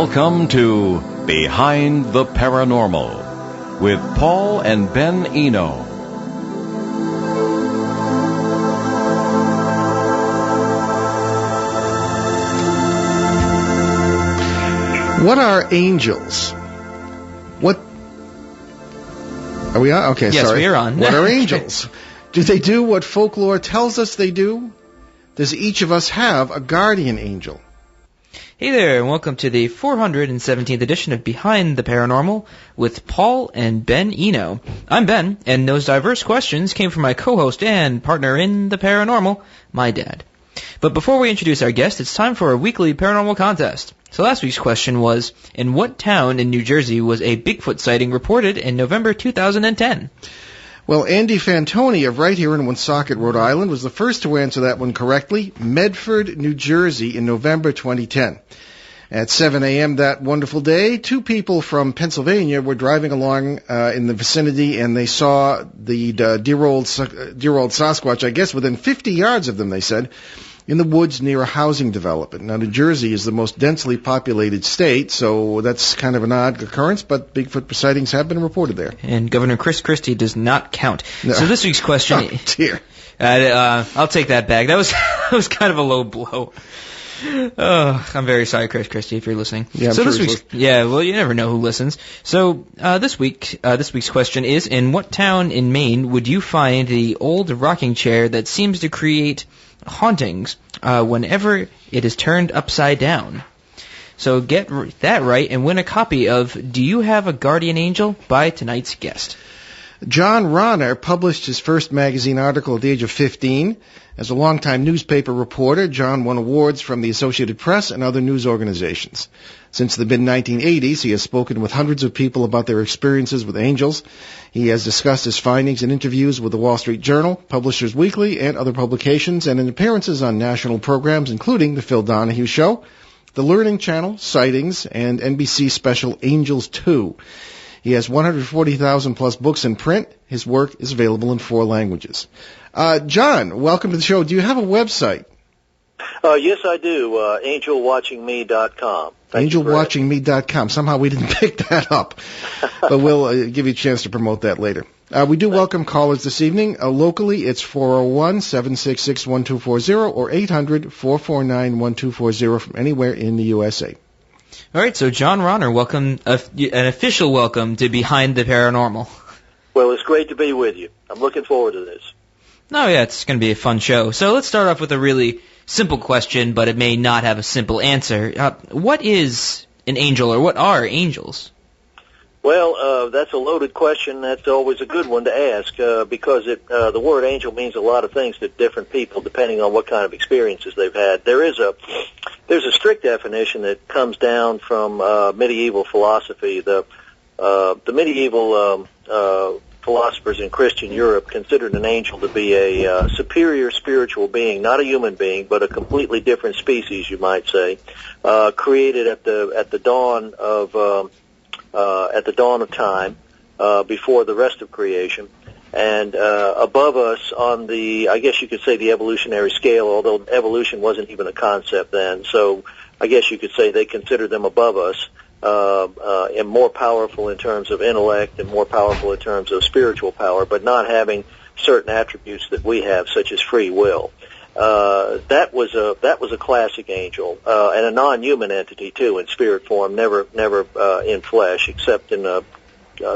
Welcome to Behind the Paranormal with Paul and Ben Eno. What are angels? What are we on? Okay, yes, sorry. we are on. What are angels? Do they do what folklore tells us they do? Does each of us have a guardian angel? Hey there, and welcome to the 417th edition of Behind the Paranormal with Paul and Ben Eno. I'm Ben, and those diverse questions came from my co-host and partner in the paranormal, my dad. But before we introduce our guest, it's time for a weekly paranormal contest. So last week's question was, in what town in New Jersey was a Bigfoot sighting reported in November 2010? Well, Andy Fantoni of right here in Woonsocket, Rhode Island, was the first to answer that one correctly. Medford, New Jersey, in November 2010. At 7 a.m. that wonderful day, two people from Pennsylvania were driving along in the vicinity, and they saw the dear old Sasquatch, I guess within 50 yards of them, they said, in the woods near a housing development. Now, New Jersey is the most densely populated state, so that's kind of an odd occurrence, but Bigfoot sightings have been reported there. And Governor Chris Christie does not count. No. So this week's question... Oh, dear. I'll take that back. That was kind of a low blow. Oh, I'm very sorry, Chris Christie, if you're listening. Yeah, so I'm this sure week's, well, you never know who listens. So this week's question is: in what town in Maine would you find the old rocking chair that seems to create hauntings whenever it is turned upside down? So get that right and win a copy of "Do You Have a Guardian Angel?" by tonight's guest. John Ronner published his first magazine article at the age of 15. As a longtime newspaper reporter, John won awards from the Associated Press and other news organizations. Since the mid-1980s, he has spoken with hundreds of people about their experiences with angels. He has discussed his findings in interviews with the Wall Street Journal, Publishers Weekly, and other publications, and in appearances on national programs, including The Phil Donahue Show, The Learning Channel, Sightings, and NBC special Angels 2. He has 140,000-plus books in print. His work is available in 4 languages. John, welcome to the show. Do you have a website? Yes, I do. AngelWatchingMe.com. AngelWatchingMe.com. Somehow we didn't pick that up, but we'll give you a chance to promote that later. We do welcome callers this evening. Locally, it's 401-766-1240 or 800-449-1240 from anywhere in the USA. All right, so John Ronner, welcome, an official welcome to Behind the Paranormal. Well, it's great to be with you. I'm looking forward to this. Oh, yeah, it's going to be a fun show. So let's start off with a really simple question, but it may not have a simple answer. What is an angel, or what are angels? Well, that's a loaded question. That's always a good one to ask because the word angel means a lot of things to different people depending on what kind of experiences they've had. There's a strict definition that comes down from medieval philosophy. The medieval philosophers in Christian Europe considered an angel to be a superior spiritual being, not a human being, but a completely different species, you might say, created at the dawn of time, before the rest of creation, and above us on the, I guess you could say, the evolutionary scale, although evolution wasn't even a concept then. So I guess you could say they considered them above us, and more powerful in terms of intellect and more powerful in terms of spiritual power, but not having certain attributes that we have, such as free will. That was a classic angel, and a non-human entity too, in spirit form, never in flesh, except in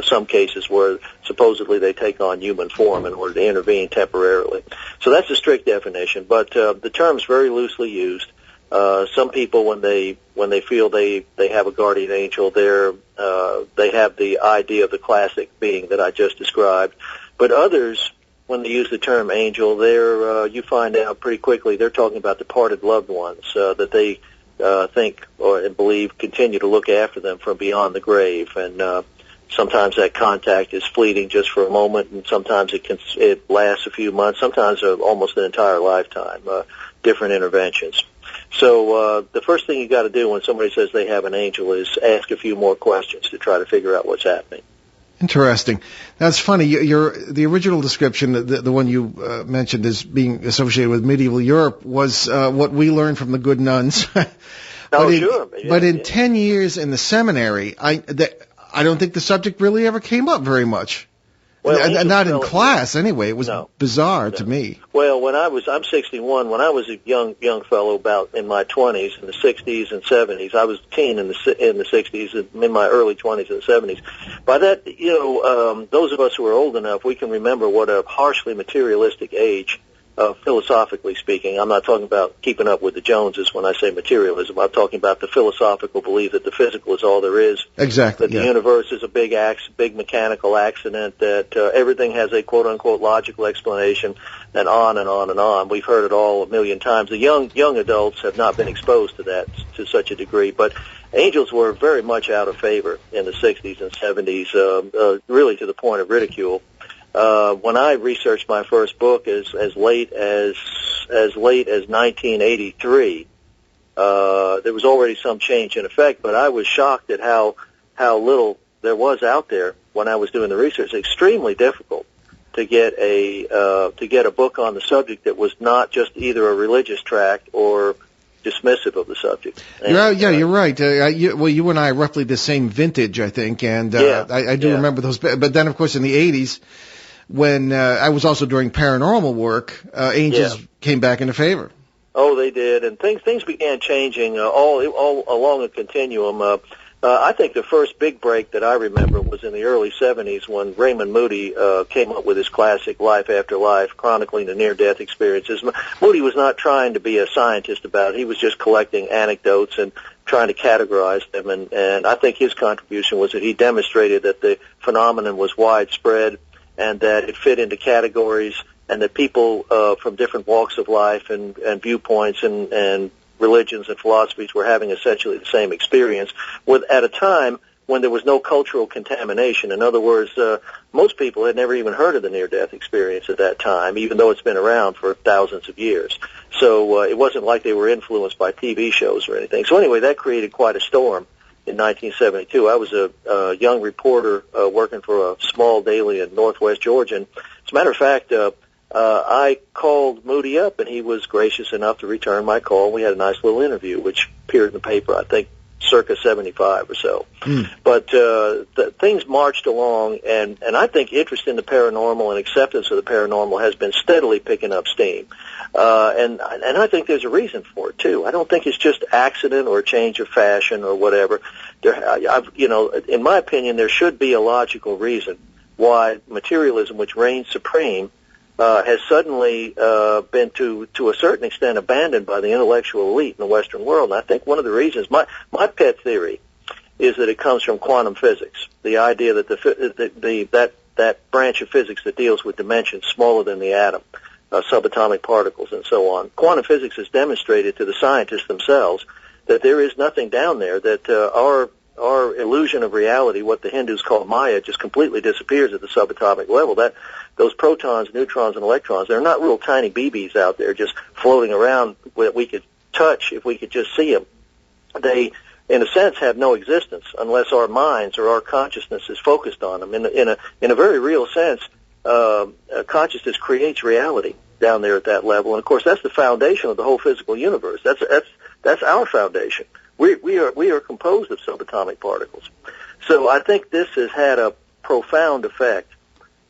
some cases where supposedly they take on human form in order to intervene temporarily. So that's a strict definition, but the term's very loosely used. Some people, when they feel they have a guardian angel, they have the idea of the classic being that I just described. But others, when they use the term angel, you find out pretty quickly they're talking about departed loved ones that they think or believe continue to look after them from beyond the grave. And sometimes that contact is fleeting just for a moment, and sometimes it lasts a few months, sometimes almost an entire lifetime, different interventions. So the first thing you got to do when somebody says they have an angel is ask a few more questions to try to figure out what's happening. Interesting. That's funny. The original description, the one you mentioned as being associated with medieval Europe, was what we learned from the good nuns. But in 10 years in the seminary, I don't think the subject really ever came up very much. Well, not in class, anyway. It was bizarre to me. Well, I'm 61. When I was a young fellow, about in my 20s, in the 60s and 70s, I was teen in the 60s, and in my early 20s and 70s. By that, those of us who are old enough, we can remember what a harshly materialistic age. Philosophically speaking, I'm not talking about keeping up with the Joneses when I say materialism. I'm talking about the philosophical belief that the physical is all there is. Exactly. That the universe is a big mechanical accident, that everything has a quote-unquote logical explanation, and on and on and on. We've heard it all a million times. The young adults have not been exposed to that to such a degree, but angels were very much out of favor in the 60s and 70s, really to the point of ridicule. When I researched my first book as late as 1983, there was already some change in effect, but I was shocked at how little there was out there when I was doing the research. It's extremely difficult to get a book on the subject that was not just either a religious tract or dismissive of the subject. And, you're right. You and I are roughly the same vintage, I think, and I do remember those. But then, of course, in the 80s, when I was also doing paranormal work, angels came back into favor. Oh, they did, and things began changing all along a continuum. I think the first big break that I remember was in the early 70s when Raymond Moody came up with his classic Life After Life, chronicling the near-death experiences. Moody was not trying to be a scientist about it. He was just collecting anecdotes and trying to categorize them, and I think his contribution was that he demonstrated that the phenomenon was widespread and that it fit into categories, and that people from different walks of life and viewpoints and religions and philosophies were having essentially the same experience at a time when there was no cultural contamination. In other words, most people had never even heard of the near-death experience at that time, even though it's been around for thousands of years. So it wasn't like they were influenced by TV shows or anything. So anyway, that created quite a storm. In 1972, I was a young reporter working for a small daily in northwest Georgia. And as a matter of fact, I called Moody up, and he was gracious enough to return my call. We had a nice little interview, which appeared in the paper, I think, circa 75 or so. But things marched along, and I think interest in the paranormal and acceptance of the paranormal has been steadily picking up steam. And I think there's a reason for it, too. I don't think it's just accident or a change of fashion or whatever. In my opinion, there should be a logical reason why materialism, which reigns supreme, has suddenly been to a certain extent abandoned by the intellectual elite in the Western world. And I think one of the reasons, my pet theory, is that it comes from quantum physics. The idea that that branch of physics that deals with dimensions smaller than the atom, subatomic particles, and so on. Quantum physics has demonstrated to the scientists themselves that there is nothing down there, that our illusion of reality, what the Hindus call Maya, just completely disappears at the subatomic level. That those protons, neutrons, and electrons, they're not real tiny BBs out there just floating around that we could touch if we could just see them. They, in a sense, have no existence unless our minds or our consciousness is focused on them. In a very real sense, consciousness creates reality down there at that level, and of course that's the foundation of the whole physical universe. That's our foundation. We are composed of subatomic particles. So I think this has had a profound effect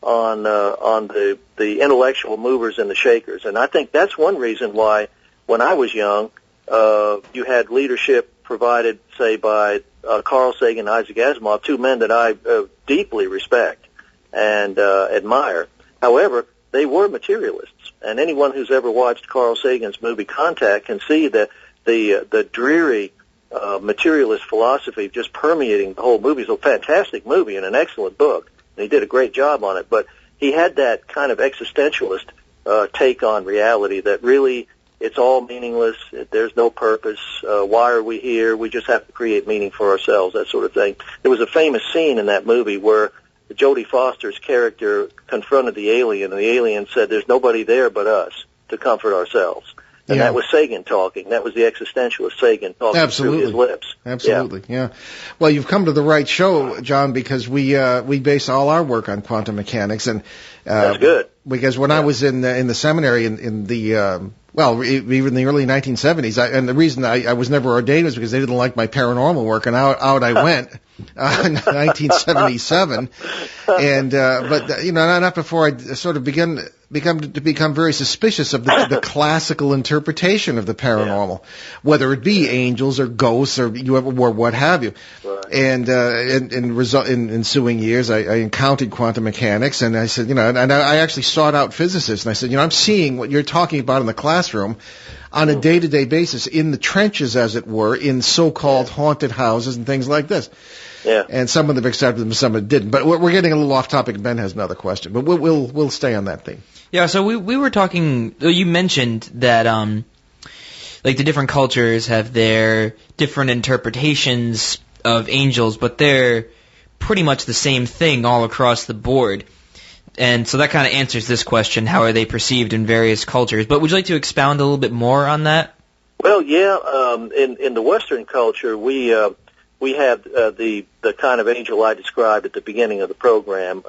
on the intellectual movers and the shakers, and I think that's one reason why when I was young, you had leadership provided, say, by Carl Sagan and Isaac Asimov, two men that I deeply respect and admire. However, they were materialists, and anyone who's ever watched Carl Sagan's movie Contact can see that the dreary materialist philosophy just permeating the whole movie. It's a fantastic movie and an excellent book, and he did a great job on it, but he had that kind of existentialist take on reality that really it's all meaningless, there's no purpose, why are we here, we just have to create meaning for ourselves, that sort of thing. There was a famous scene in that movie where Jodie Foster's character confronted the alien, and the alien said, "There's nobody there but us to comfort ourselves." And that was Sagan talking. That was the existentialist Sagan talking through his lips. Absolutely, yeah. Well, you've come to the right show, John, because we base all our work on quantum mechanics, and that's good. Because when I was in the seminary in the Well, even in the early 1970s, and the reason I was never ordained was because they didn't like my paranormal work, and out I went in 1977. And but not before I sort of become very suspicious of the classical interpretation of the paranormal, whether it be angels or ghosts or what have you. Right. And in ensuing years, I encountered quantum mechanics, and I said, and I actually sought out physicists, and I said, I'm seeing what you're talking about in the classroom on a day-to-day basis in the trenches, as it were, in so-called haunted houses and things like this. Yeah. And some of them accepted them, some of them didn't. But we're getting a little off topic. Ben has another question, but we'll stay on that theme. Yeah. So we were talking. You mentioned that like the different cultures have their different interpretations of angels, but they're pretty much the same thing all across the board. And so that kind of answers this question: how are they perceived in various cultures? But would you like to expound a little bit more on that? Well, yeah. In the Western culture, we have the kind of angel I described at the beginning of the program.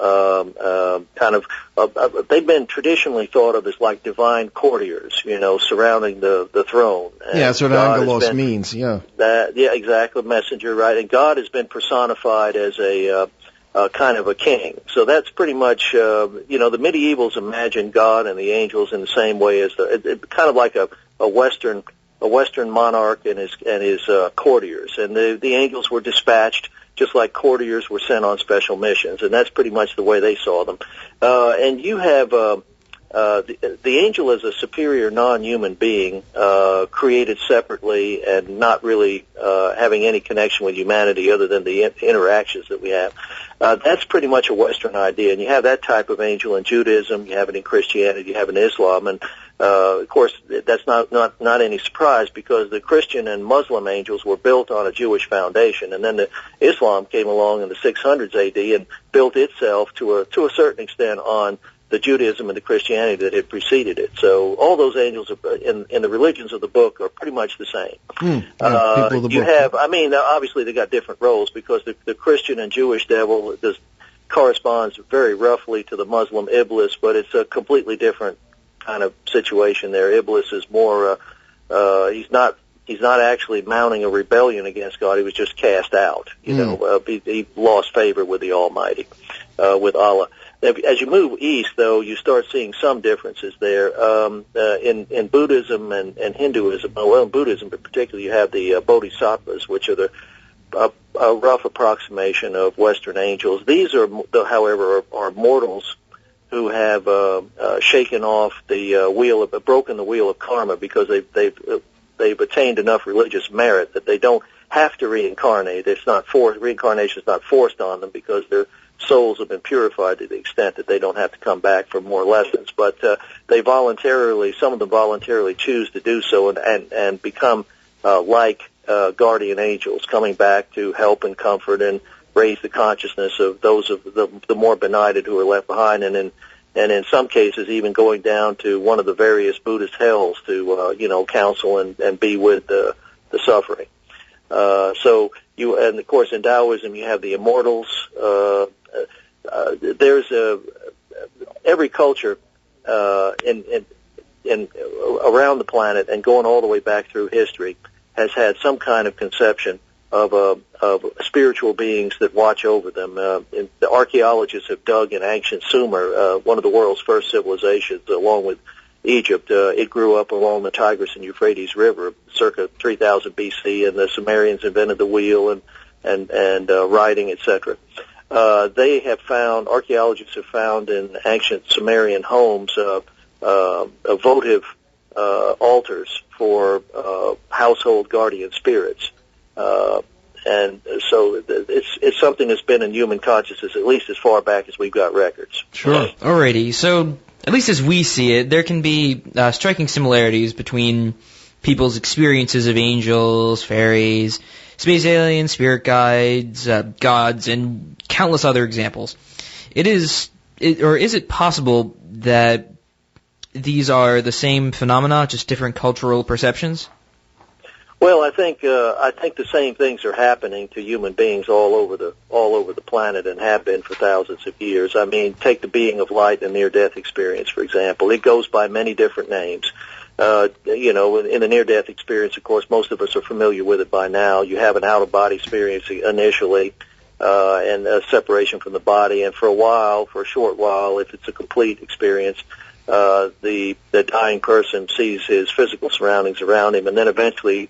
They've been traditionally thought of as like divine courtiers, surrounding the throne. And that's what angelos means. Yeah. Yeah, exactly. Messenger, right? And God has been personified as a kind of a king. So that's pretty much, the medievals imagined God and the angels in the same way as kind of like a Western monarch and his courtiers. And the angels were dispatched just like courtiers were sent on special missions, and that's pretty much the way they saw them. And you have the angel as a superior non-human being, created separately and not really having any connection with humanity other than the interactions that we have. That's pretty much a Western idea, and you have that type of angel in Judaism, you have it in Christianity, you have it in Islam, and of course that's not any surprise because the Christian and Muslim angels were built on a Jewish foundation, and then the Islam came along in the 600s AD and built itself to a certain extent on the Judaism and the Christianity that had preceded it. So all those angels in the religions of the book are pretty much the same. People of the you book. have, obviously they got different roles because the Christian and Jewish devil corresponds very roughly to the Muslim Iblis, but it's a completely different kind of situation there. Iblis is more, he's not actually mounting a rebellion against God. He was just cast out. He lost favor with the Almighty, with Allah. As you move east, though, you start seeing some differences there. In Buddhism and Hinduism, well, in Buddhism in particular, you have the bodhisattvas, which are a rough approximation of Western angels. These however, are mortals who have shaken off the broken the wheel of karma because they've attained enough religious merit that they don't have to reincarnate. Reincarnation is not forced on them because their souls have been purified to the extent that they don't have to come back for more lessons. But some of them voluntarily choose to do so and become like guardian angels, coming back to help and comfort and raise the consciousness of those of the more benighted who are left behind, and in some cases even going down to one of the various Buddhist hells to counsel and be with the suffering. And of course in Taoism you have the immortals. There's every culture in around the planet and going all the way back through history has had some kind of conception of spiritual beings that watch over them. The archaeologists have dug in ancient Sumer, one of the world's first civilizations, along with Egypt. It grew up along the Tigris and Euphrates River, circa 3000 BC, and the Sumerians invented the wheel and writing, etc. Archaeologists have found in ancient Sumerian homes votive altars for household guardian spirits. And so it's something that's been in human consciousness at least as far back as we've got records. Sure. Alrighty. So at least as we see it, there can be striking similarities between people's experiences of angels, fairies, space aliens, spirit guides, gods, and countless other examples. Is it possible that these are the same phenomena, just different cultural perceptions? Well, I think the same things are happening to human beings all over the planet and have been for thousands of years. I mean, take the being of light and near-death experience, for example. It goes by many different names. in the near-death experience, of course, most of us are familiar with it by now. You have an out-of-body experience initially, and a separation from the body, and for a short while, if it's a complete experience, the dying person sees his physical surroundings around him, and then eventually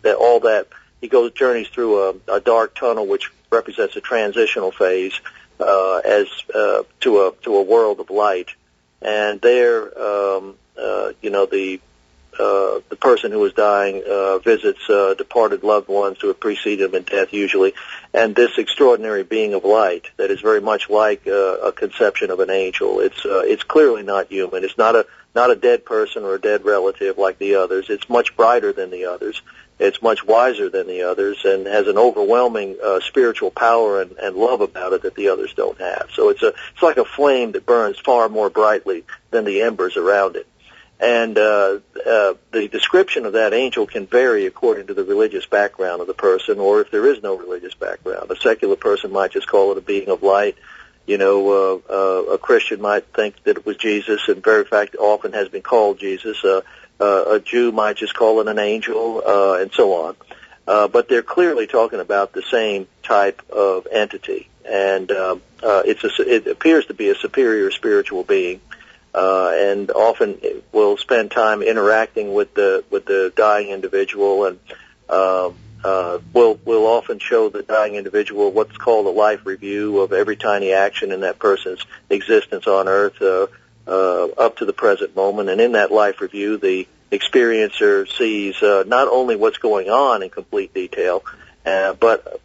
he journeys through a dark tunnel, which represents a transitional phase, to a world of light, and there, the person who is dying visits departed loved ones who have preceded him in death, usually, and this extraordinary being of light that is very much like a conception of an angel. It's clearly not human. It's not a dead person or a dead relative like the others. It's much brighter than the others. It's much wiser than the others, and has an overwhelming spiritual power and love about it that the others don't have. So it's like a flame that burns far more brightly than the embers around it. And the description of that angel can vary according to the religious background of the person, or if there is no religious background. A secular person might just call it a being of light. A Christian might think that it was Jesus, and very fact often has been called Jesus. A Jew might just call it an angel, and so on. But they're clearly talking about the same type of entity, and it appears to be a superior spiritual being. And often will spend time interacting with the dying individual, and will often show the dying individual what's called a life review of every tiny action in that person's existence on Earth up to the present moment. And in that life review, the experiencer sees not only what's going on in complete detail, but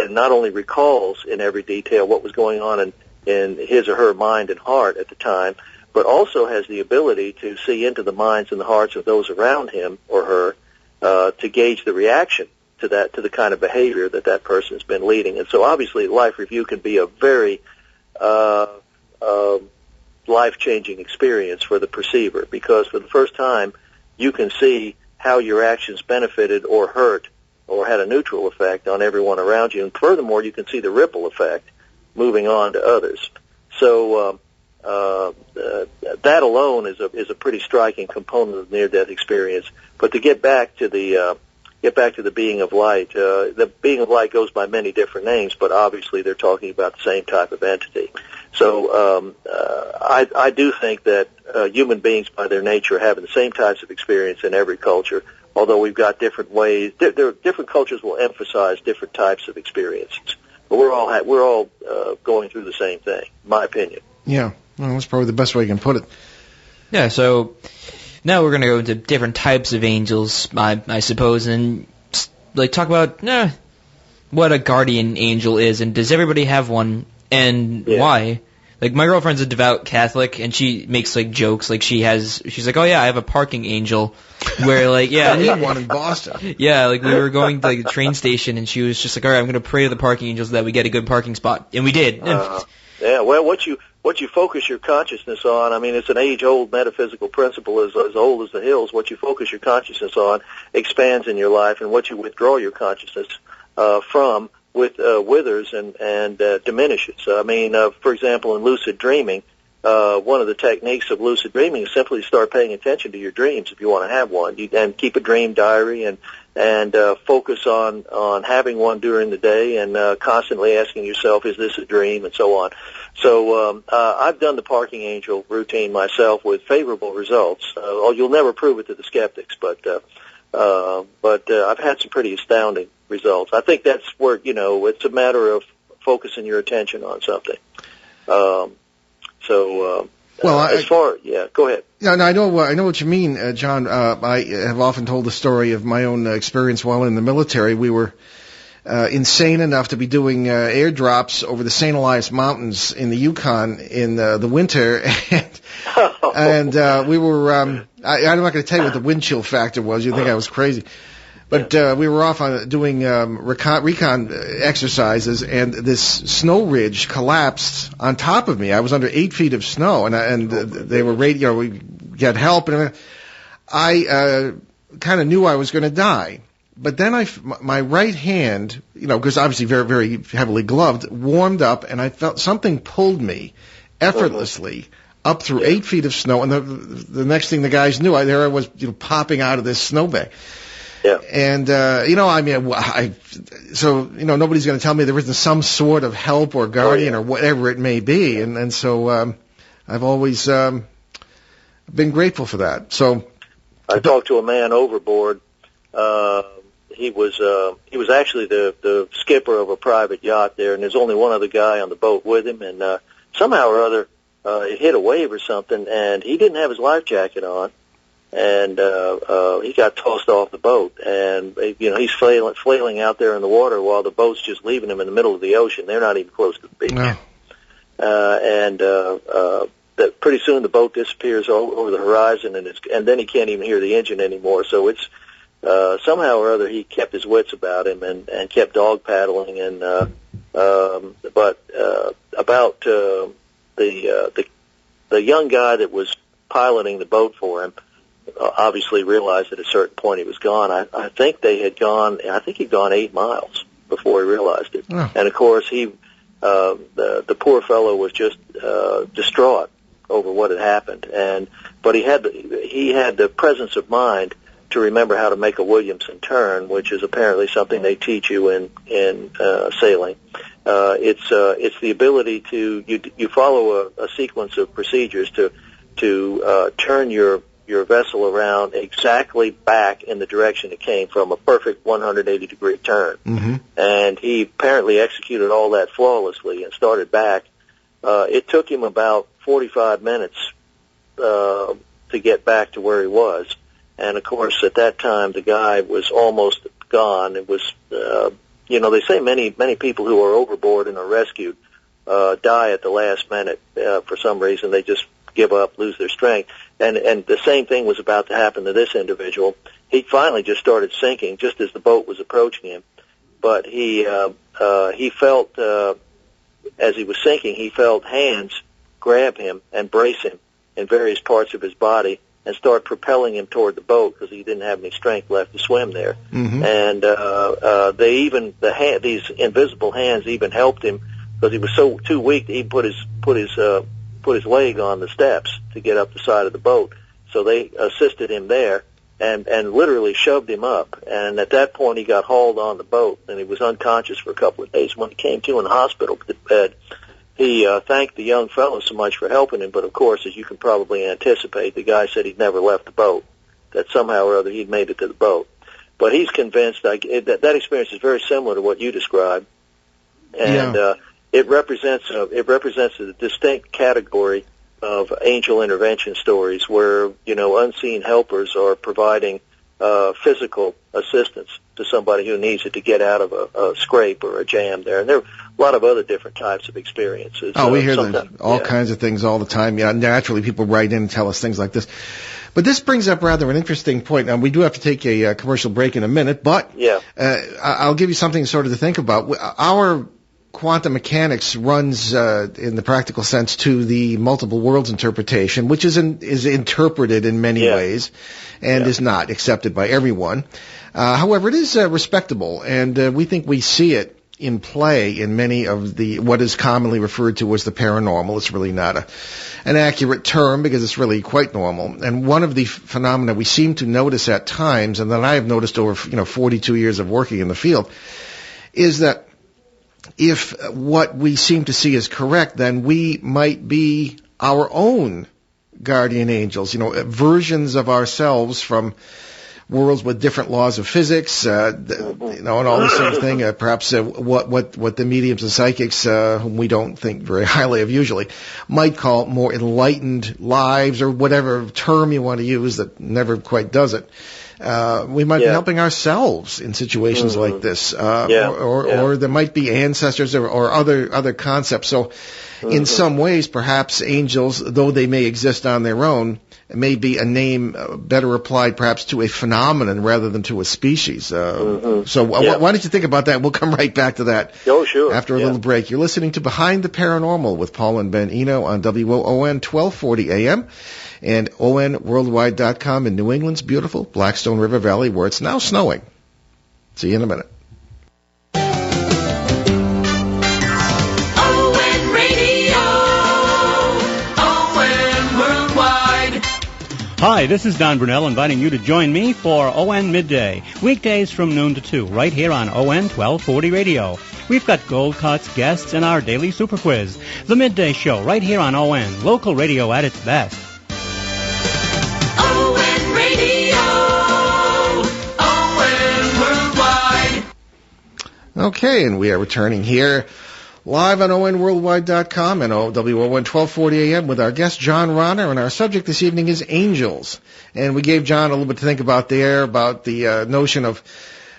not only recalls in every detail what was going on in his or her mind and heart at the time, but also has the ability to see into the minds and the hearts of those around him or her to gauge the reaction to the kind of behavior that person has been leading. And so obviously life review can be a very life-changing experience for the perceiver, because for the first time you can see how your actions benefited or hurt or had a neutral effect on everyone around you. And furthermore, you can see the ripple effect moving on to others. So that alone is a pretty striking component of the near-death experience. But to get back to the being of light, the being of light goes by many different names, but obviously they're talking about the same type of entity. So I do think that human beings, by their nature, have the same types of experience in every culture. Although we've got different ways, different cultures will emphasize different types of experiences. But we're all going through the same thing, in my opinion. Yeah. Well, that's probably the best way you can put it. Yeah, so now we're going to go into different types of angels, I suppose, and talk about what a guardian angel is, and does everybody have one, and why? My girlfriend's a devout Catholic, and she makes jokes. She's like, oh yeah, I have a parking angel, where I need one in Boston. Yeah, we were going to the train station, and she was just like, all right, I'm going to pray to the parking angels that we get a good parking spot, and we did. Yeah, well, what you focus your consciousness on, I mean, it's an age-old metaphysical principle as old as the hills. What you focus your consciousness on expands in your life, and what you withdraw your consciousness from withers and diminishes. I mean, for example, in lucid dreaming, one of the techniques of lucid dreaming is simply to start paying attention to your dreams if you want to have one, and keep a dream diary and focus on having one during the day, and constantly asking yourself, is this a dream, and so on. So I've done the parking angel routine myself with favorable results. You'll never prove it to the skeptics, but I've had some pretty astounding results. I think that's where, it's a matter of focusing your attention on something. Go ahead. No, I know what you mean, John. I have often told the story of my own experience while in the military. We were insane enough to be doing airdrops over the St. Elias Mountains in the Yukon in the winter, and we were. I'm not going to tell you what the wind chill factor was. You'd think I was crazy. But we were off on doing recon exercises, and this snow ridge collapsed on top of me. I was under 8 feet of snow, and they were we got help, and I kind of knew I was going to die. But then my right hand, because obviously very, very heavily gloved, warmed up, and I felt something pulled me effortlessly up through 8 feet of snow, and the next thing the guys knew, there I was, popping out of this snowbank. Yeah. And, so nobody's going to tell me there isn't some sort of help or guardian or whatever it may be. And so, I've always, been grateful for that. So. I talked to a man overboard. He was actually the skipper of a private yacht there, and there's only one other guy on the boat with him, and, somehow or other, it hit a wave or something, and he didn't have his life jacket on. And he got tossed off the boat, and he's flailing out there in the water while the boat's just leaving him in the middle of the ocean. They're not even close to the beach. No. That pretty soon the boat disappears over the horizon, and then he can't even hear the engine anymore. So it's somehow or other he kept his wits about him and kept dog paddling. And about the young guy that was piloting the boat for him. Obviously realized at a certain point he was gone. I think he'd gone 8 miles before he realized it. Oh. And of course the poor fellow was just distraught over what had happened. But he had the presence of mind to remember how to make a Williamson turn, which is apparently something they teach you in sailing. It's the ability to you follow a sequence of procedures to turn your vessel around exactly back in the direction it came from, a perfect 180-degree turn. Mm-hmm. And he apparently executed all that flawlessly and started back. It took him about 45 minutes to get back to where he was. And, of course, at that time, the guy was almost gone. It was, they say many people who are overboard and are rescued die at the last minute for some reason. They just give up, lose their strength. And the same thing was about to happen to this individual. He finally just started sinking just as the boat was approaching him. But he felt, as he was sinking, he felt hands grab him and brace him in various parts of his body and start propelling him toward the boat because he didn't have any strength left to swim there. Mm-hmm. And these invisible hands even helped him because he was too weak to even put his leg on the steps to get up the side of the boat. So they assisted him there and literally shoved him up. And at that point, he got hauled on the boat, and he was unconscious for a couple of days. When he came to in the hospital bed, he thanked the young fellow so much for helping him. But, of course, as you can probably anticipate, the guy said he'd never left the boat, that somehow or other he'd made it to the boat. But he's convinced that experience is very similar to what you described. And it represents a distinct category of angel intervention stories where, unseen helpers are providing physical assistance to somebody who needs it to get out of a scrape or a jam there. And there are a lot of other different types of experiences. Oh, we hear all kinds of things all the time. Yeah, naturally people write in and tell us things like this. But this brings up rather an interesting point. Now, we do have to take a commercial break in a minute, but I'll give you something sort of to think about. Our quantum mechanics runs, in the practical sense, to the multiple worlds interpretation, which is interpreted in many ways and is not accepted by everyone. However, it is respectable, and we think we see it in play in many of what is commonly referred to as the paranormal. It's really not an accurate term because it's really quite normal. And one of the phenomena we seem to notice at times, and that I have noticed over 42 years of working in the field, is that if what we seem to see is correct, then we might be our own guardian angels, versions of ourselves from worlds with different laws of physics, and all this sort of thing. Perhaps what the mediums and psychics, whom we don't think very highly of usually, might call more enlightened lives, or whatever term you want to use that never quite does it. We might be helping ourselves in situations like this, or there might be ancestors or other concepts. So, in some ways, perhaps angels, though they may exist on their own, may be a name better applied perhaps to a phenomenon rather than to a species. So why don't you think about that? We'll come right back to that after a little break. You're listening to Behind the Paranormal with Paul and Ben Eno on WOON 1240 AM and ONWorldwide.com in New England's beautiful Blackstone River Valley, where it's now snowing. See you in a minute. ON Radio, ON Hi, this is Don Brunell inviting you to join me for ON Midday, weekdays from noon to 2, right here on ON 1240 Radio. We've got gold cuts, guests, and our daily super quiz. The Midday Show, right here on ON, local radio at its best. ON Radio, ON Worldwide. Okay, and we are returning here live on ONWorldwide.com and WON 1240 AM with our guest, John Ronner, and our subject this evening is angels. And we gave John a little bit to think about there, about the notion of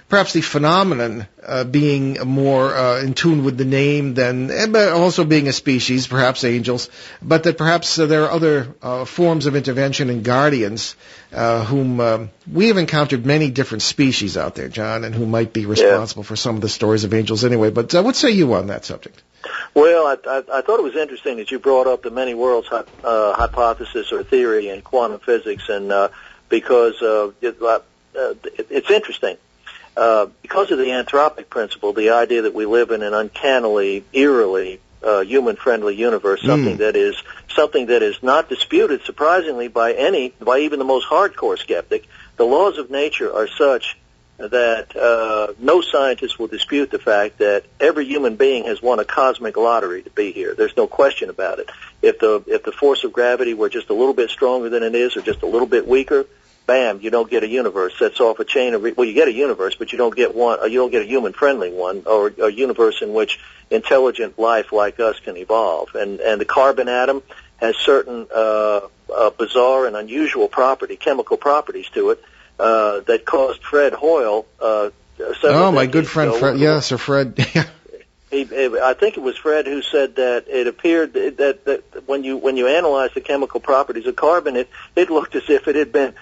perhaps the phenomenon being more in tune with the name than, but also being a species, perhaps angels, but that perhaps there are other forms of intervention and guardians whom we have encountered many different species out there, John, and who might be responsible for some of the stories of angels anyway. But what say you on that subject? Well, I thought it was interesting that you brought up the many worlds hypothesis or theory in quantum physics, and because it's interesting. Because of the anthropic principle, the idea that we live in an uncannily, eerily human-friendly universe, something that is not disputed, surprisingly, by even the most hardcore skeptic. The laws of nature are such that no scientist will dispute the fact that every human being has won a cosmic lottery to be here. There's no question about it. If the force of gravity were just a little bit stronger than it is, or just a little bit weaker, bam, you don't get a universe. Sets off a chain of you get a universe, but you don't get one. You don't get a human-friendly one, or a universe in which intelligent life like us can evolve. And the carbon atom has certain bizarre and unusual chemical properties to it that caused Fred Hoyle. My good friend Fred. Yes, Sir Fred. I think it was Fred who said that it appeared that when you analyze the chemical properties of carbon, it looked as if it had been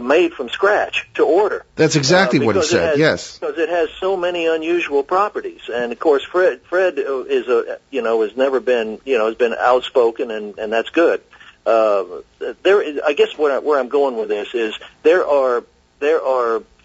made from scratch to order. That's exactly what he said. Yes, because it has so many unusual properties, and of course Fred has never been has been outspoken, and that's good. I guess where I'm going with this is there are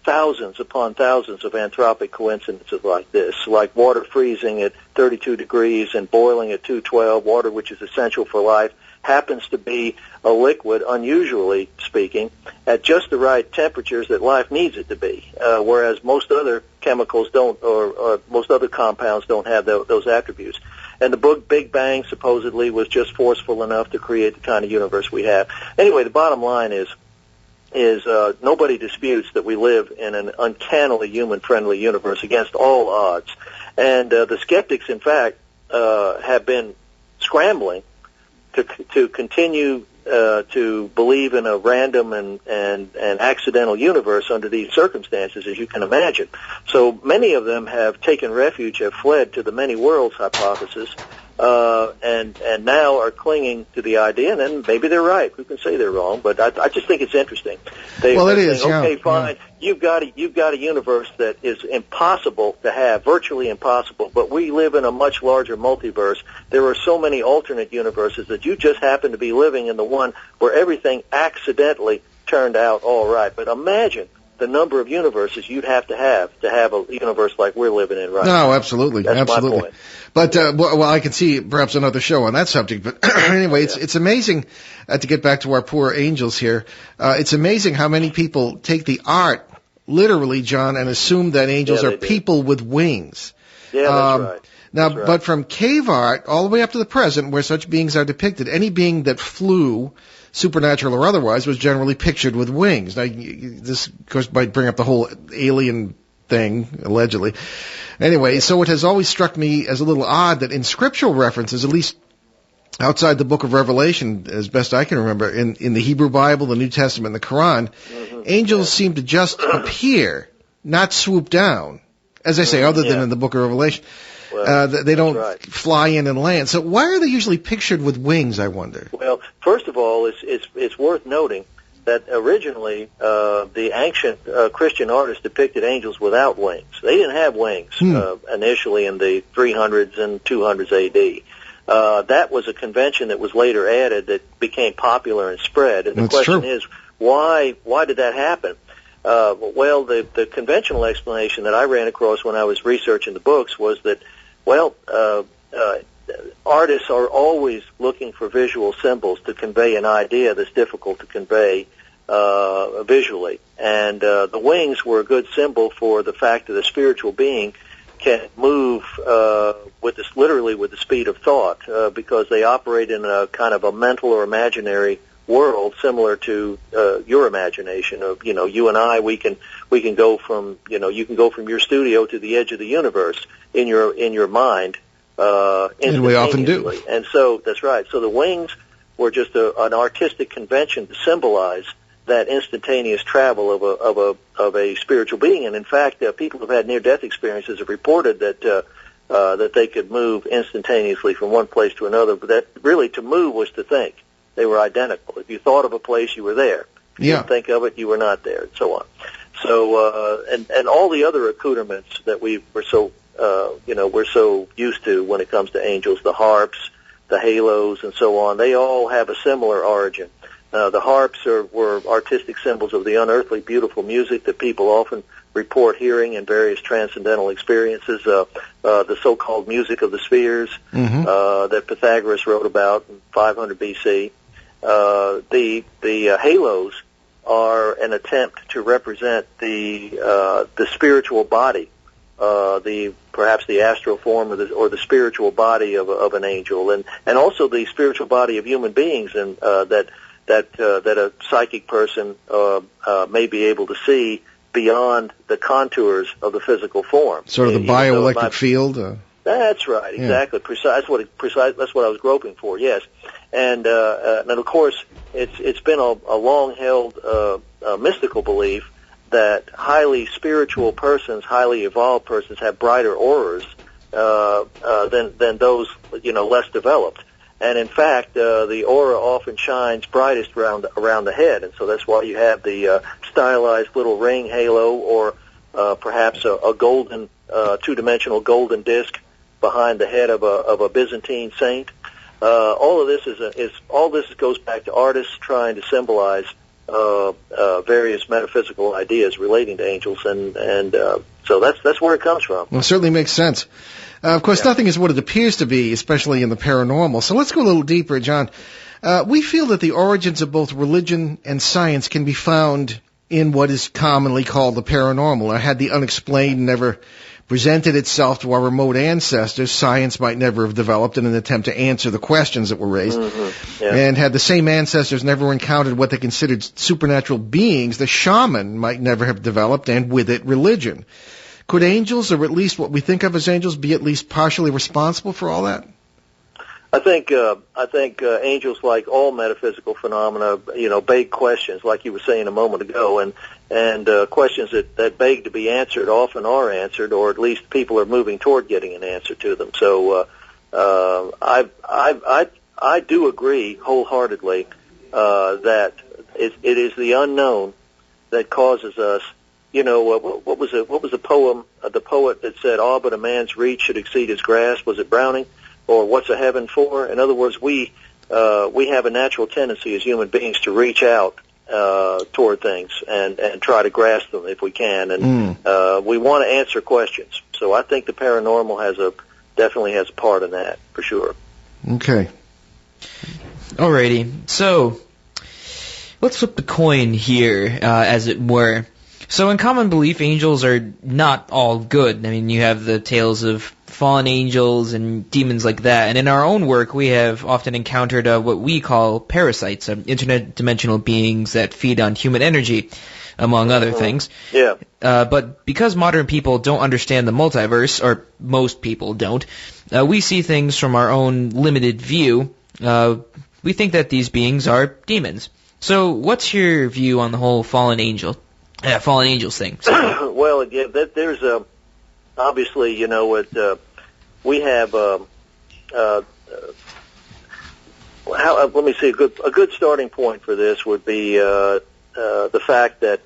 thousands upon thousands of anthropic coincidences like this, like water freezing at 32 degrees and boiling at 212, water which is essential for life, happens to be a liquid, unusually speaking, at just the right temperatures that life needs it to be, whereas most other chemicals don't, or most other compounds don't have those attributes. And the Big Bang supposedly was just forceful enough to create the kind of universe we have. Anyway, the bottom line is nobody disputes that we live in an uncannily human-friendly universe against all odds. And the skeptics, in fact, have been scrambling to continue to believe in a random and accidental universe under these circumstances, as you can imagine. So many of them have taken refuge, have fled to the many worlds hypothesis, and now are clinging to the idea, and then maybe they're right. Who can say they're wrong? But I just think it's interesting. They're saying, okay, fine, you've got a universe that is impossible to have, virtually impossible, but we live in a much larger multiverse. There are so many alternate universes that you just happen to be living in the one where everything accidentally turned out all right. But imagine the number of universes you'd have to have a universe like we're living in right now. No, absolutely. That's absolutely. my point. But, well, I can see perhaps another show on that subject. But anyway, it's amazing, to get back to our poor angels here, it's amazing how many people take the art literally, John, and assume that angels are people with wings. Yeah, that's right. Now, That's right. But from cave art all the way up to the present, where such beings are depicted, any being that flew, supernatural or otherwise, was generally pictured with wings. Now, this, of course, might bring up the whole alien thing, allegedly. Anyway, so it has always struck me as a little odd that in scriptural references, at least outside the book of Revelation, as best I can remember, in the Hebrew Bible, the New Testament, and the Quran, angels seem to just appear, not swoop down, as I say, other than in the book of Revelation. Well, they don't right. fly in and land. So why are they usually pictured with wings, I wonder? Well, first of all, it's worth noting that originally the ancient Christian artists depicted angels without wings. They didn't have wings initially in the 300s and 200s A.D. That was a convention that was later added that became popular and spread. And the question is, why did that happen? Well, the conventional explanation that I ran across when I was researching the books was that, artists are always looking for visual symbols to convey an idea that's difficult to convey visually. And the wings were a good symbol for the fact that a spiritual being can move literally with the speed of thought, because they operate in a kind of a mental or imaginary world similar to your imagination of, you and I, we can go from, you can go from your studio to the edge of the universe in your mind, and we often do. And so that's right. So the wings were just an artistic convention to symbolize that instantaneous travel of a spiritual being. And in fact, people who've had near-death experiences have reported that they could move instantaneously from one place to another. But that really, to move was to think. They were identical. If you thought of a place, you were there. If you didn't think of it, you were not there, and so on. So and all the other accoutrements that we're so used to when it comes to angels, the harps, the halos, and so on, they all have a similar origin. The harps were artistic symbols of the unearthly, beautiful music that people often report hearing in various transcendental experiences. The so-called music of the spheres that Pythagoras wrote about in 500 B.C. The halos are an attempt to represent the spiritual body, perhaps the astral form or the spiritual body of an angel, and also the spiritual body of human beings, and that a psychic person may be able to see beyond the contours of the physical form. Sort of the bioelectric field. That's right, exactly. Yeah. That's what I was groping for. Yes, and of course it's been a long-held mystical belief that highly spiritual persons, highly evolved persons, have brighter auras than those less developed. And in fact, the aura often shines brightest around the head, and so that's why you have the stylized little ring halo, or perhaps a golden, two-dimensional golden disc behind the head of a Byzantine saint. All of this goes back to artists trying to symbolize various metaphysical ideas relating to angels, and so that's where it comes from. Well, it certainly makes sense. Of course, nothing is what it appears to be, especially in the paranormal. So let's go a little deeper, John. We feel that the origins of both religion and science can be found in what is commonly called the paranormal. Or had the unexplained never presented itself to our remote ancestors, science might never have developed in an attempt to answer the questions that were raised. And had the same ancestors never encountered what they considered supernatural beings, the shaman might never have developed, and with it, religion. Could angels, or at least what we think of as angels, be at least partially responsible for all that? I think angels, like all metaphysical phenomena, beg questions, like you were saying a moment ago, and questions that beg to be answered often are answered, or at least people are moving toward getting an answer to them. So I do agree wholeheartedly that it is the unknown that causes us. What was the poem? The poet that said, "All but a man's reach should exceed his grasp." Was it Browning? Or what's a heaven for? In other words, we have a natural tendency as human beings to reach out toward things and try to grasp them if we can, and we want to answer questions. So I think the paranormal definitely has a part in that, for sure. Okay. Alrighty, so let's flip the coin here, as it were. So in common belief, angels are not all good. I mean, you have the tales of fallen angels and demons like that. And in our own work, we have often encountered what we call parasites, interdimensional beings that feed on human energy, among other things. Yeah. But because modern people don't understand the multiverse, or most people don't, we see things from our own limited view. We think that these beings are demons. So what's your view on the whole fallen angels thing? Well, again, there's obviously, we have let me see, a good starting point for this would be the fact that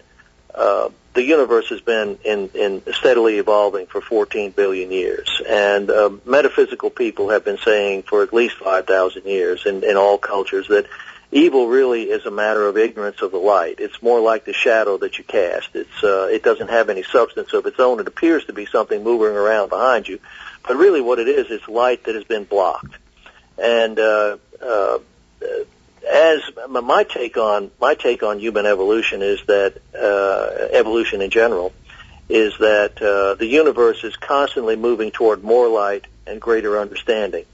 the universe has been in steadily evolving for 14 billion years, and metaphysical people have been saying for at least 5,000 years in all cultures that evil really is a matter of ignorance of the light. It's more like the shadow that you cast. It doesn't have any substance of its own. It appears to be something moving around behind you, but really what it is light that has been blocked. And as my take on human evolution is that evolution in general is that the universe is constantly moving toward more light and greater understanding.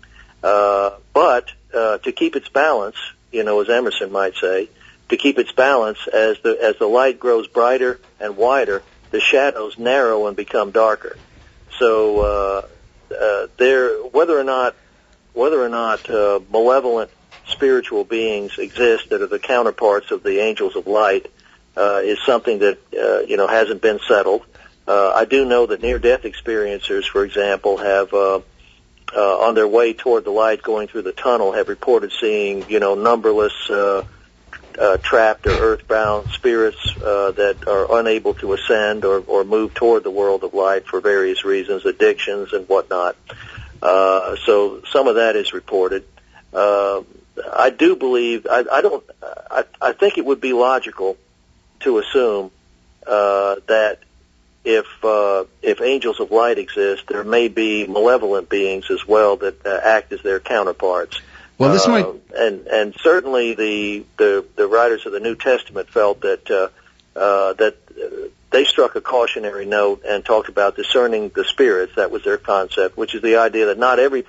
But to keep its balance, as Emerson might say, to keep its balance as the light grows brighter and wider, the shadows narrow and become darker. So whether or not malevolent spiritual beings exist that are the counterparts of the angels of light is something that hasn't been settled. I do know that near-death experiencers, for example, have on their way toward the light going through the tunnel have reported seeing numberless trapped or earthbound spirits that are unable to ascend or move toward the world of light for various reasons, addictions and whatnot. So some of that is reported. I do believe I think it would be logical to assume that if angels of light exist, there may be malevolent beings as well that act as their counterparts. Well, this might and certainly the writers of the New Testament felt that they struck a cautionary note and talked about discerning the spirits. That was their concept, which is the idea that not every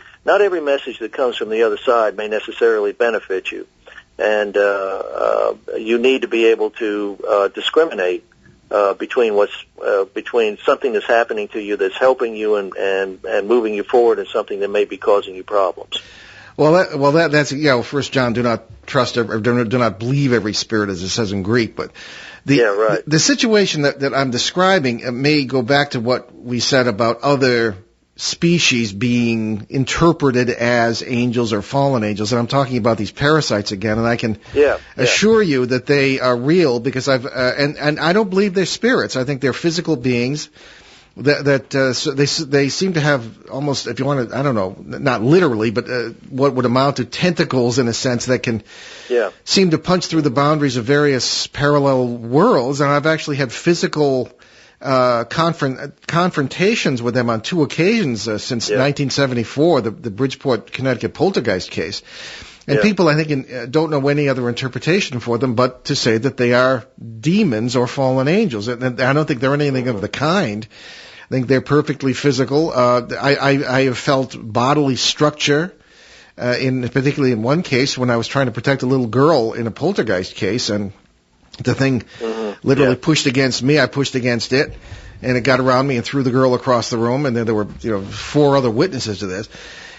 message that comes from the other side may necessarily benefit you, and you need to be able to discriminate between something that's happening to you that's helping you and moving you forward and something that may be causing you problems. That's 1 John, do not trust or do not believe every spirit, as it says in Greek. But the situation that I'm describing may go back to what we said about other species being interpreted as angels or fallen angels, and I'm talking about these parasites again. And I can assure you that they are real because and I don't believe they're spirits. I think they're physical beings. So they seem to have almost, if you want to, I don't know, not literally, but what would amount to tentacles in a sense that can seem to punch through the boundaries of various parallel worlds. And I've actually had physical confrontations with them on 2 occasions since 1974, the Bridgeport, Connecticut poltergeist case. And people, I think, don't know any other interpretation for them but to say that they are demons or fallen angels. And I don't think they're anything of the kind. I think they're perfectly physical. I have felt bodily structure, particularly in one case when I was trying to protect a little girl in a poltergeist case, and the thing literally pushed against me. I pushed against it, and it got around me and threw the girl across the room. And then there were 4 other witnesses to this.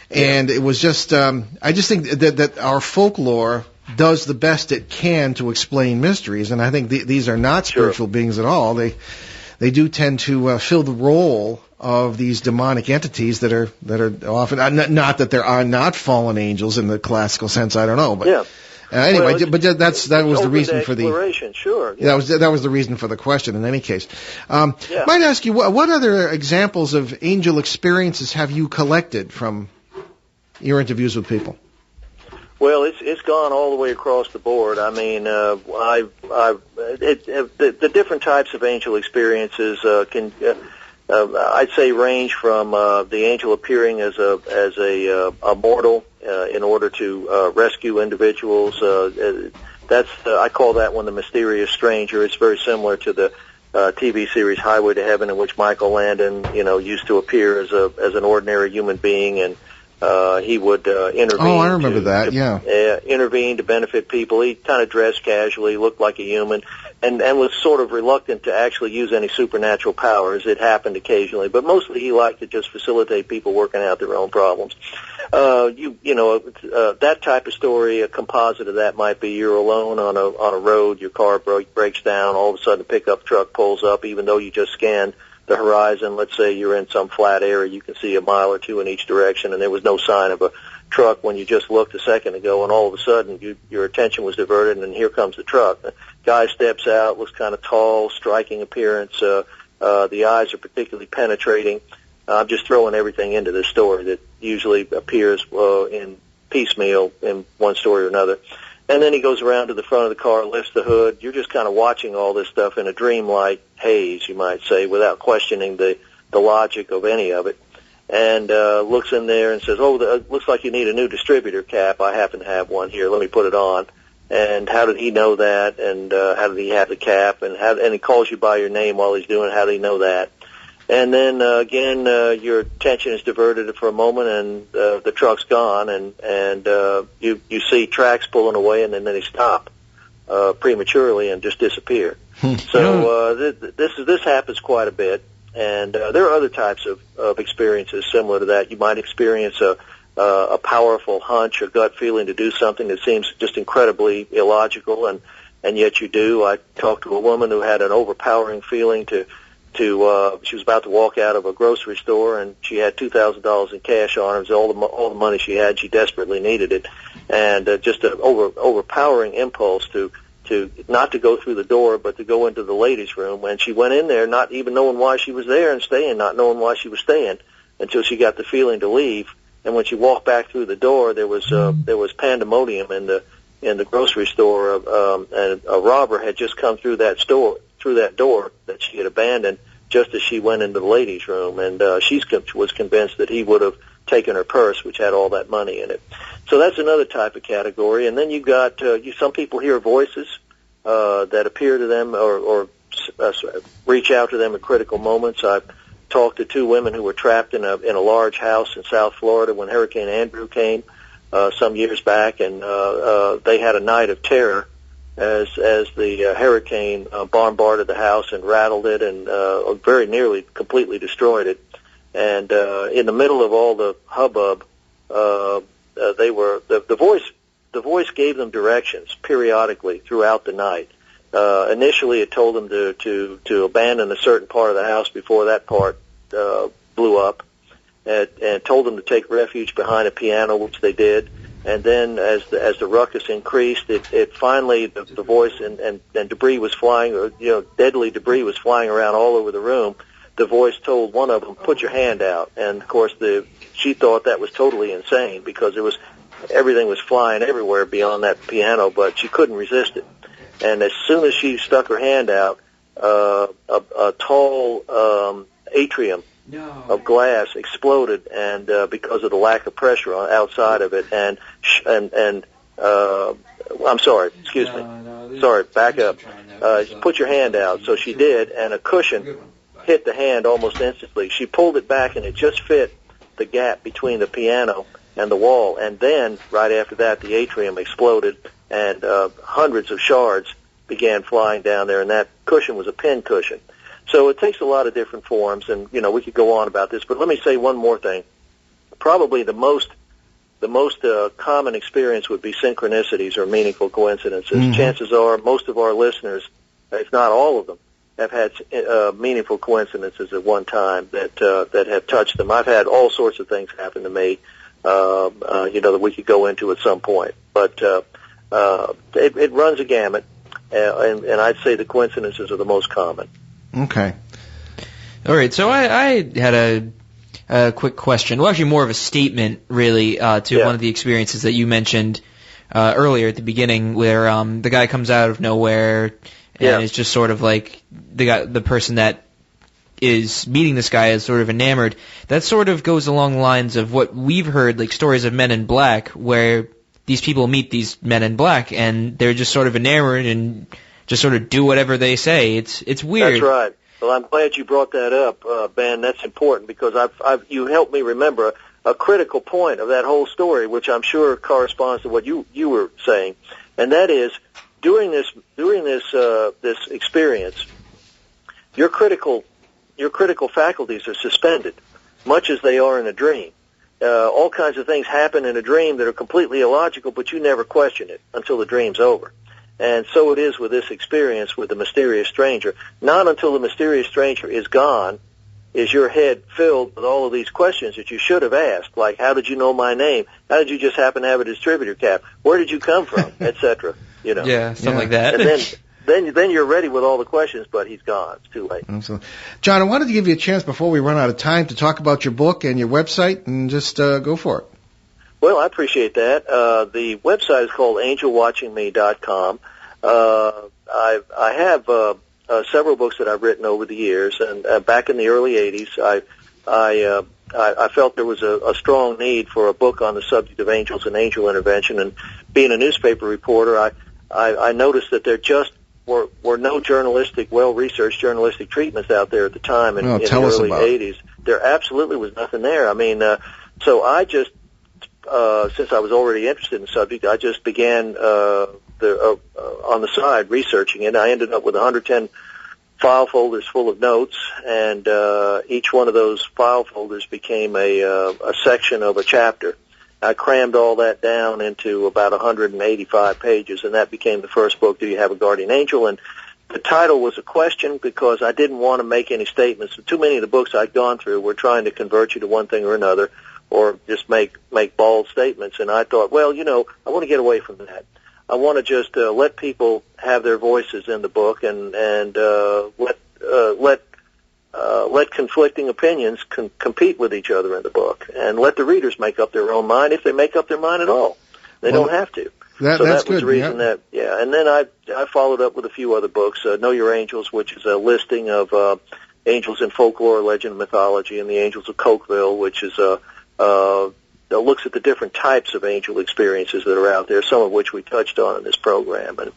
And it was just, I just think that our folklore does the best it can to explain mysteries, and I think these are not spiritual beings at all. They do tend to fill the role of these demonic entities that are often not that there are not fallen angels in the classical sense. I don't know, but anyway, that was the reason for the sure. That was the reason for the question. In any case, might ask you what other examples of angel experiences have you collected from your interviews with people? Well, it's gone all the way across the board. I mean, the different types of angel experiences can, I'd say, range from the angel appearing as a mortal in order to rescue individuals. I call that one the mysterious stranger. It's very similar to the TV series Highway to Heaven, in which Michael Landon, used to appear as an ordinary human being, and he would intervene. Oh, I remember that. Intervene to benefit people. He kind of dressed casually, looked like a human, and was sort of reluctant to actually use any supernatural powers. It happened occasionally, but mostly he liked to just facilitate people working out their own problems. That type of story, a composite of that might be you're alone on a road, your car breaks down, all of a sudden a pickup truck pulls up, even though you just scanned the horizon. Let's say you're in some flat area, you can see a mile or 2 in each direction, and there was no sign of a truck when you just looked a second ago, and all of a sudden your attention was diverted, and here comes the truck. The guy steps out, looks kind of tall, striking appearance. The eyes are particularly penetrating. I'm just throwing everything into this story that usually appears in piecemeal in one story or another. And then he goes around to the front of the car, lifts the hood. You're just kind of watching all this stuff in a dreamlike haze, you might say, without questioning the logic of any of it. And looks in there and says, looks like you need a new distributor cap. I happen to have one here. Let me put it on. and how did he know that, and how did he have the cap, and he calls you by your name while he's doing it, how did he know that? And then again, your attention is diverted for a moment, and the truck's gone, and you see tracks pulling away, and then they stop prematurely and just disappear. So this happens quite a bit, and there are other types of experiences similar to that. You might experience a powerful hunch or gut feeling to do something that seems just incredibly illogical, and yet you do. I talked to a woman who had an overpowering feeling she was about to walk out of a grocery store, and she had $2,000 in cash on her. It was all the money she had. She desperately needed it, and just an overpowering impulse to not to go through the door, but to go into the ladies' room. When she went in there, not even knowing why she was there and staying, not knowing why she was staying, until she got the feeling to leave. And when she walked back through the door, there was pandemonium in the grocery store. And a robber had just come through that door that she had abandoned just as she went into the ladies' room, and she was convinced that he would have taken her purse, which had all that money in it. So that's another type of category. And then you've got some people hear voices that appear to them or reach out to them at critical moments. I've talked to two women who were trapped in a large house in South Florida when Hurricane Andrew came some years back, and they had a night of terror as the hurricane bombarded the house and rattled it and very nearly completely destroyed it. And in the middle of all the hubbub, the voice gave them directions periodically throughout the night. Initially, it told them to abandon a certain part of the house before that part blew up, and told them to take refuge behind a piano, which they did. And then, as the ruckus increased, it finally the voice and debris was flying, deadly debris was flying around all over the room. The voice told one of them, "Put your hand out." And of course, she thought that was totally insane because everything was flying everywhere beyond that piano, but she couldn't resist it. And as soon as she stuck her hand out, a tall atrium of glass exploded, and because of the lack of pressure outside of it, and I'm sorry, excuse me, sorry, back up. Put your hand out. So she did, and a cushion hit the hand almost instantly. She pulled it back, and it just fit the gap between the piano and the wall. And then, right after that, the atrium exploded, and hundreds of shards began flying down there, and that cushion was a pin cushion. So it takes a lot of different forms, and we could go on about this, but let me say one more thing. Probably the most common experience would be synchronicities or meaningful coincidences. Mm-hmm. Chances are most of our listeners, if not all of them, have had meaningful coincidences at one time that have touched them. I've had all sorts of things happen to me, that we could go into at some point, but it runs a gamut, and I'd say the coincidences are the most common. Okay. All right. So I had a quick question. Well, actually, more of a statement, really, to one of the experiences that you mentioned earlier at the beginning, where the guy comes out of nowhere and is just sort of like the person that is meeting this guy is sort of enamored. That sort of goes along the lines of what we've heard, like stories of Men in Black, where these people meet these Men in Black and they're just sort of enamored and just sort of do whatever they say. It's weird. That's right. Well, I'm glad you brought that up, Ben. That's important because you helped me remember a critical point of that whole story, which I'm sure corresponds to what you were saying, and that is during this experience, your critical faculties are suspended, much as they are in a dream. All kinds of things happen in a dream that are completely illogical, but you never question it until the dream's over. And so it is with this experience with the mysterious stranger. Not until the mysterious stranger is gone is your head filled with all of these questions that you should have asked, like, how did you know my name? How did you just happen to have a distributor cap? Where did you come from? Etc. Yeah, something like that. And then you're ready with all the questions, but he's gone. It's too late. Absolutely. John, I wanted to give you a chance before we run out of time to talk about your book and your website, and just go for it. Well, I appreciate that. The website is called angelwatchingme.com. I have several books that I've written over the years, and back in the early 80s, I felt there was a strong need for a book on the subject of angels and angel intervention. And being a newspaper reporter, I noticed that there just were no well-researched journalistic treatments out there at the time in the early 80s. There absolutely was nothing there. I mean, so I just, since I was already interested in the subject, I just began on the side researching it. I ended up with 110 file folders full of notes, and each one of those file folders became a section of a chapter. I crammed all that down into about 185 pages, and that became the first book, Do You Have a Guardian Angel? And the title was a question because I didn't want to make any statements. Too many of the books I'd gone through were trying to convert you to one thing or another, or just make bald statements. And I thought, well, I want to get away from that. I want to just let people have their voices in the book, and let conflicting opinions compete with each other in the book, and let the readers make up their own mind if they make up their mind at all. They don't have to. That's was good. The reason that, and then I followed up with a few other books. Know Your Angels, which is a listing of angels in folklore, legend, and mythology, and the Angels of Cokeville, which is looks at the different types of angel experiences that are out there, some of which we touched on in this program. And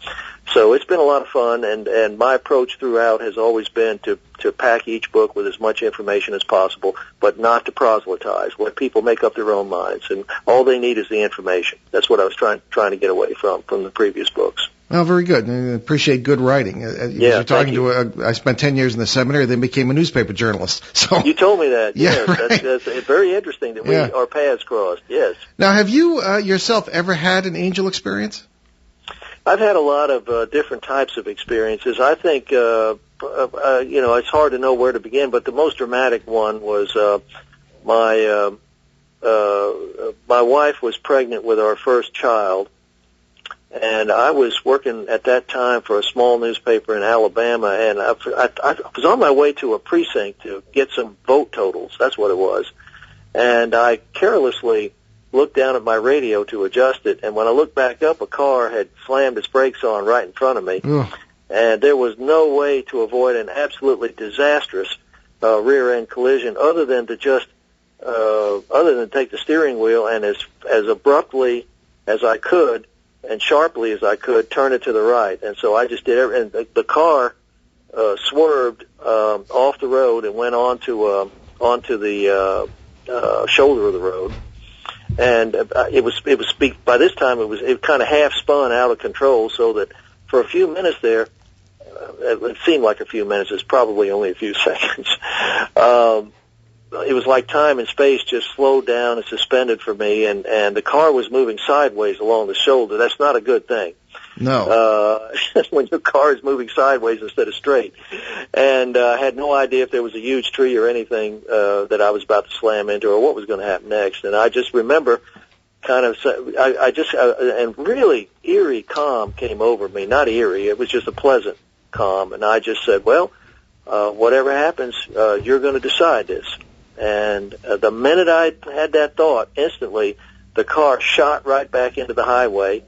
so it's been a lot of fun, and my approach throughout has always been to pack each book with as much information as possible, but not to proselytize. Let people make up their own minds, and all they need is the information. That's what I was trying to get away from the previous books. Well, very good. I appreciate good writing. You're talking I spent 10 years in the seminary, then became a newspaper journalist. So you told me that. Yeah, yes, right. That's very interesting that our paths crossed. Yes. Now, have you yourself ever had an angel experience? I've had a lot of different types of experiences. I think it's hard to know where to begin, but the most dramatic one was my wife was pregnant with our first child. And I was working at that time for a small newspaper in Alabama, and I was on my way to a precinct to get some vote totals. That's what it was. And I carelessly looked down at my radio to adjust it, and when I looked back up, a car had slammed its brakes on right in front of me. Ugh. And there was no way to avoid an absolutely disastrous rear-end collision other than to take the steering wheel and as abruptly as I could and sharply as I could, turn it to the right. And so I just did it, and the car swerved off the road and went onto the shoulder of the road. And it was by this time it kind of half spun out of control, so that for a few minutes there, it seemed like a few minutes. It's probably only a few seconds. It was like time and space just slowed down and suspended for me, and the car was moving sideways along the shoulder. That's not a good thing. No. When your car is moving sideways instead of straight. And I had no idea if there was a huge tree or anything that I was about to slam into or what was going to happen next. And I just remember and really eerie calm came over me. Not eerie, it was just a pleasant calm. And I just said, well, whatever happens, you're going to decide this. And the minute I had that thought, instantly the car shot right back into the highway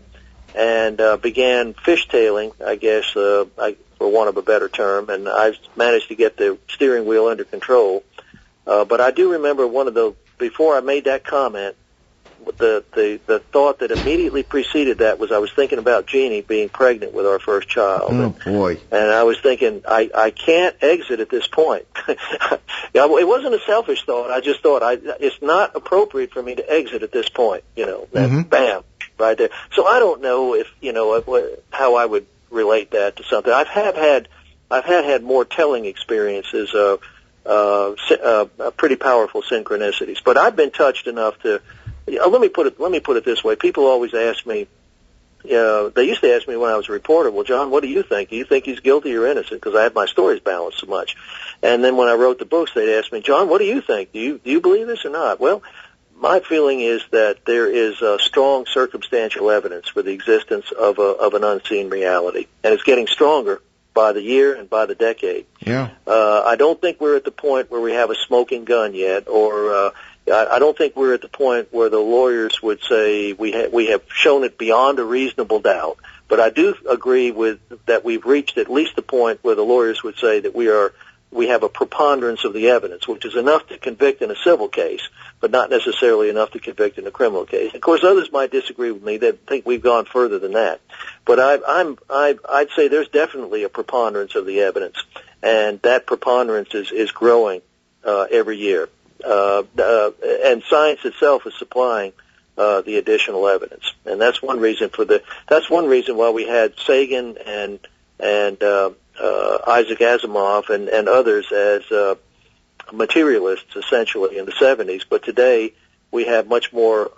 and began fishtailing, I guess, for want of a better term. And I managed to get the steering wheel under control. But I do remember before I made that comment, the thought that immediately preceded that was I was thinking about Jeannie being pregnant with our first child. Oh, boy. And I was thinking, I can't exit at this point. It wasn't a selfish thought. I just thought, it's not appropriate for me to exit at this point, and bam, right there. So I don't know if, how I would relate that to something. I've had more telling experiences pretty powerful synchronicities, but I've been touched enough to, let me put it this way. People always ask me, they used to ask me when I was a reporter, well, John, what do you think? Do you think he's guilty or innocent? Because I had my stories balanced so much. And then when I wrote the books, they'd ask me, John, what do you think? Do you believe this or not? Well, my feeling is that there is strong circumstantial evidence for the existence of an unseen reality, and it's getting stronger by the year and by the decade. Yeah. I don't think we're at the point where we have a smoking gun yet, or I don't think we're at the point where the lawyers would say we have shown it beyond a reasonable doubt. But I do agree with that we've reached at least the point where the lawyers would say that we are we have a preponderance of the evidence, which is enough to convict in a civil case, but not necessarily enough to convict in a criminal case. Of course, others might disagree with me. They think we've gone further than that. But I'd say there's definitely a preponderance of the evidence, and that preponderance is growing every year. And science itself is supplying the additional evidence, and that's one reason why we had Sagan and Isaac Asimov and others as materialists essentially in the 70s. But today we have much more,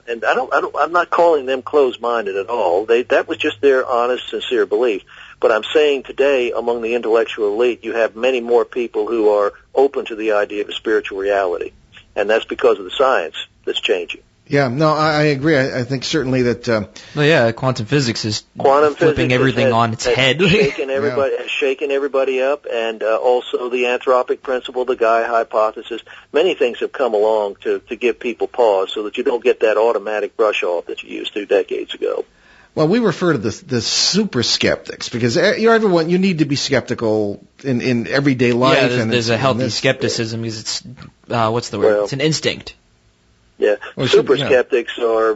and I'm not calling them closed-minded at all. That was just their honest, sincere belief. But I'm saying today, among the intellectual elite, you have many more people who are open to the idea of a spiritual reality, and that's because of the science that's changing. Yeah, no, I agree. I think certainly that. Quantum physics is flipping everything on its head. Has shaken everybody up, and also the anthropic principle, the Gaia hypothesis. Many things have come along to give people pause, so that you don't get that automatic brush off that you used 2 decades ago. Well, we refer to the super skeptics because everyone, you need to be skeptical in everyday life. Yeah, there's a healthy skepticism because it's what's the word? Well, it's an instinct. Yeah, super skeptics are,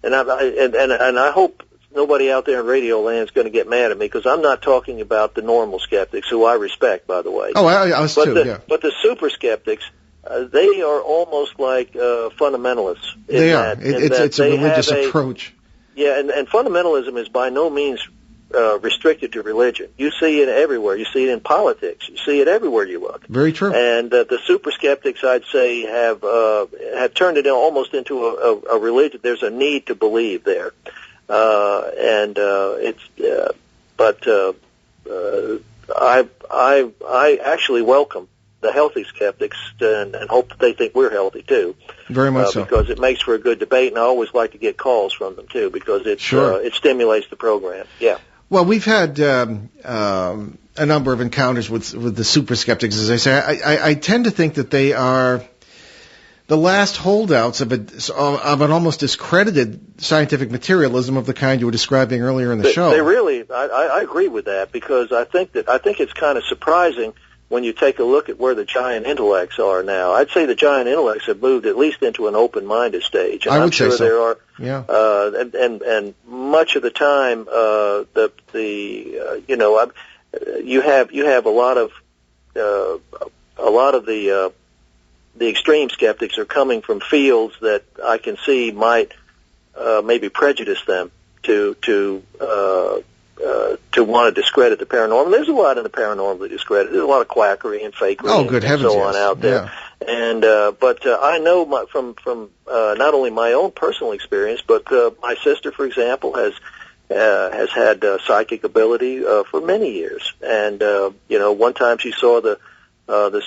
and I hope nobody out there in radio land is going to get mad at me because I'm not talking about the normal skeptics who I respect, by the way. Oh, I was too. Yeah. But the super skeptics, they are almost like fundamentalists. They are. It's a religious approach. Yeah, and fundamentalism is by no means restricted to religion. You see it everywhere. You see it in politics. You see it everywhere you look. Very true. And the super skeptics, I'd say, have turned it almost into a religion. There's a need to believe there, I actually welcome the healthy skeptics and hope that they think we're healthy too. Very much so. Because it makes for a good debate, and I always like to get calls from them too because it stimulates the program. Yeah. Well, we've had a number of encounters with the super skeptics, as I say. I tend to think that they are the last holdouts of an almost discredited scientific materialism of the kind you were describing earlier in the show. They really, I agree with that because I think it's kind of surprising when you take a look at where the giant intellects are now. I'd say the giant intellects have moved at least into an open-minded stage. And I would I'm sure say so. there are. Yeah. And much of the time, you have a lot of the extreme skeptics are coming from fields that I can see might maybe prejudice them to want to discredit the paranormal. There's a lot in the paranormal that discredit. There's a lot of quackery and fakery and so on out there. Yeah. And but I know from not only my own personal experience, but my sister, for example, has had psychic ability for many years. And one time she saw the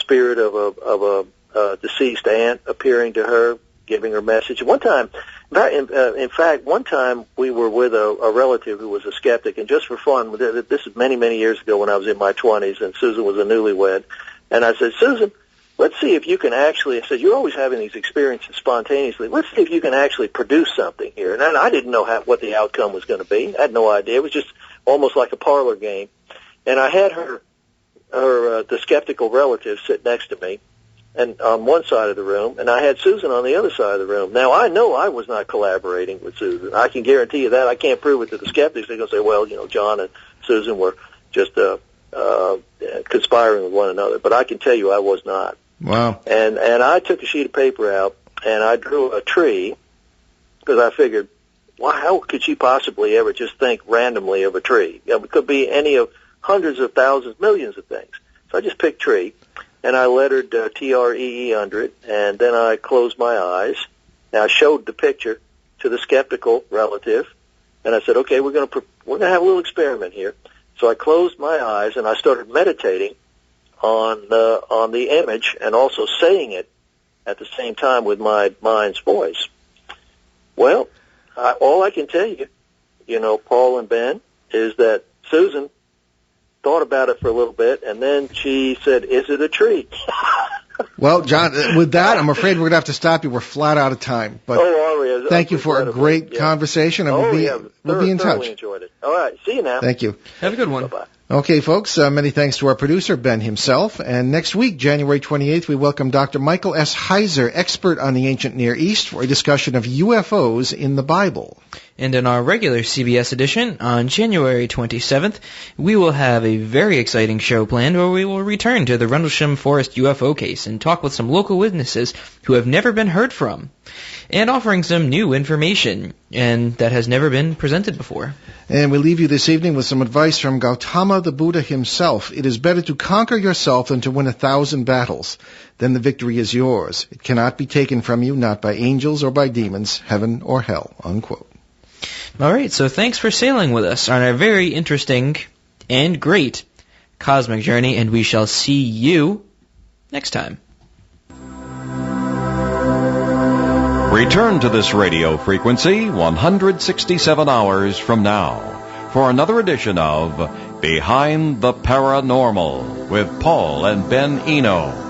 spirit of a deceased aunt appearing to her, giving her message. One time, in fact, one time we were with a relative who was a skeptic, and just for fun, this is many, many years ago when I was in my 20s, and Susan was a newlywed, and I said, Susan, let's see if you can actually, I said, you're always having these experiences spontaneously, let's see if you can actually produce something here. And I didn't know what the outcome was going to be. I had no idea. It was just almost like a parlor game. And I had the skeptical relative sit next to me, and on one side of the room, and I had Susan on the other side of the room. Now, I know I was not collaborating with Susan. I can guarantee you that. I can't prove it to the skeptics. They're going to say, well, John and Susan were just conspiring with one another. But I can tell you I was not. Wow. And I took a sheet of paper out, and I drew a tree, because I figured, well, how could she possibly ever just think randomly of a tree? It could be any of hundreds of thousands, millions of things. So I just picked tree. And I lettered TREE under it, and then I closed my eyes, and I showed the picture to the skeptical relative, and I said, okay, we're going to have a little experiment here. So I closed my eyes, and I started meditating on the image and also saying it at the same time with my mind's voice. Well, all I can tell you, Paul and Ben, is that Susan thought about it for a little bit, and then she said, is it a tree? Well, John, with that, I'm afraid we're going to have to stop you. We're flat out of time. But thank you for a great conversation, and we'll be in touch. Enjoyed it. All right, see you now. Thank you. Have a good one. Bye-bye. Okay, folks, many thanks to our producer, Ben himself. And next week, January 28th, we welcome Dr. Michael S. Heiser, expert on the ancient Near East, for a discussion of UFOs in the Bible. And in our regular CBS edition, on January 27th, we will have a very exciting show planned where we will return to the Rendlesham Forest UFO case and talk with some local witnesses who have never been heard from, and offering some new information and that has never been presented before. And we leave you this evening with some advice from Gautama the Buddha himself. It is better to conquer yourself than to win 1,000 battles. Then the victory is yours. It cannot be taken from you, not by angels or by demons, heaven or hell, unquote. All right, so thanks for sailing with us on our very interesting and great cosmic journey, and we shall see you next time. Return to this radio frequency 167 hours from now for another edition of Behind the Paranormal with Paul and Ben Eno.